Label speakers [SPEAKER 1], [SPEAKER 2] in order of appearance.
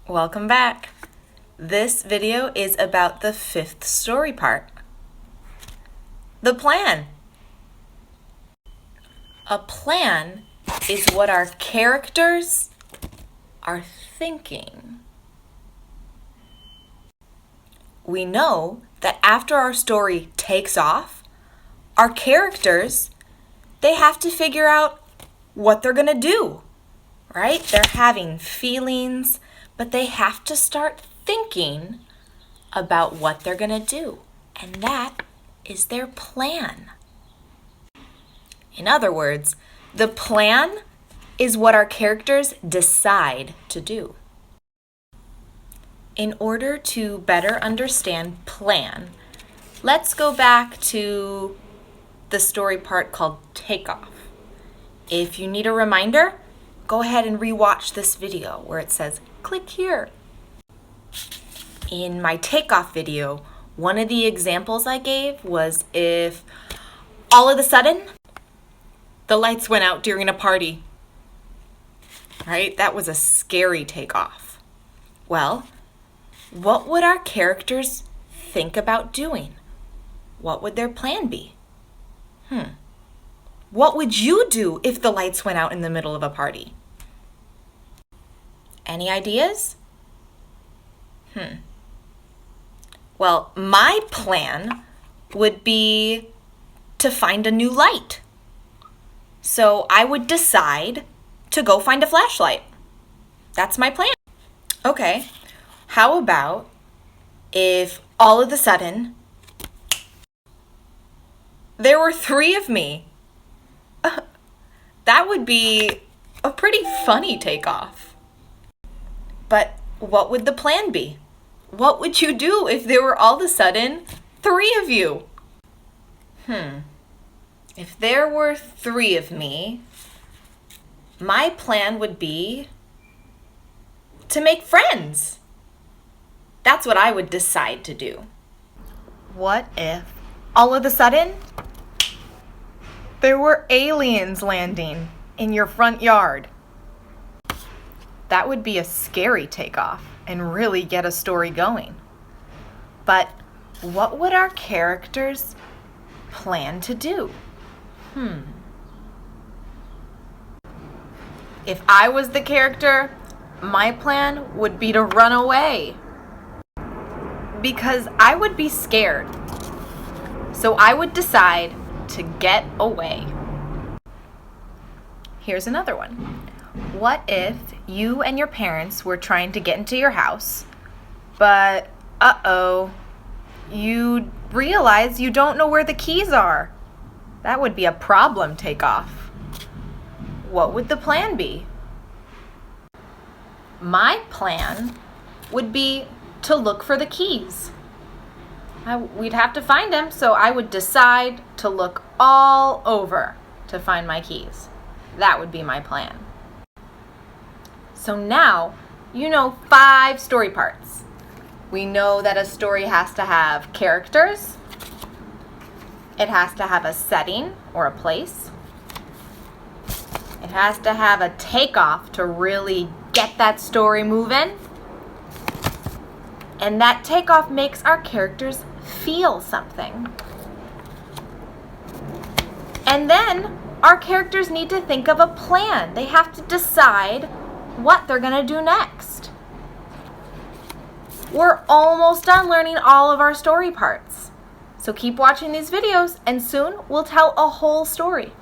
[SPEAKER 1] Welcome back. This video is about the fifth story part. The plan. A plan is what our characters are thinking. We know that after our story takes off, our characters, they have to figure out what they're going to do, right? They're having feelings, but they have to start thinking about what they're going to do. And that is their plan. In other words, the plan is what our characters decide to do. In order to better understand plan, let's go back to the story part called Takeoff. If you need a reminder, go ahead and rewatch this video where it says, click here. In my Takeoff video, one of the examples I gave was if all of a sudden the lights went out during a party. Right? That was a scary takeoff. Well, what would our characters think about doing? What would their plan be? What would you do if the lights went out in the middle of a party? Any ideas? Well, my plan would be to find a new light. So I would decide to go find a flashlight. That's my plan. Okay, how about if all of a sudden there were 3 of me? That would be a pretty funny takeoff. But what would the plan be? What would you do if there were all of a sudden 3 of you? If there were 3 of me, my plan would be to make friends. That's what I would decide to do. What if all of a sudden there were aliens landing in your front yard? That would be a scary takeoff and really get a story going. But what would our characters plan to do? If I was the character, my plan would be to run away because I would be scared. So I would decide to get away. Here's another one. What if you and your parents were trying to get into your house, but you realize you don't know where the keys are? That would be a problem takeoff. What would the plan be? My plan would be to look for the keys. We'd have to find them, so I would decide to look all over to find my keys. That would be my plan. So now you know 5 story parts. We know that a story has to have characters. It has to have a setting or a place. It has to have a takeoff to really get that story moving. And that takeoff makes our characters feel something. And then our characters need to think of a plan. They have to decide what they're going to do next. We're almost done learning all of our story parts. So keep watching these videos and soon we'll tell a whole story.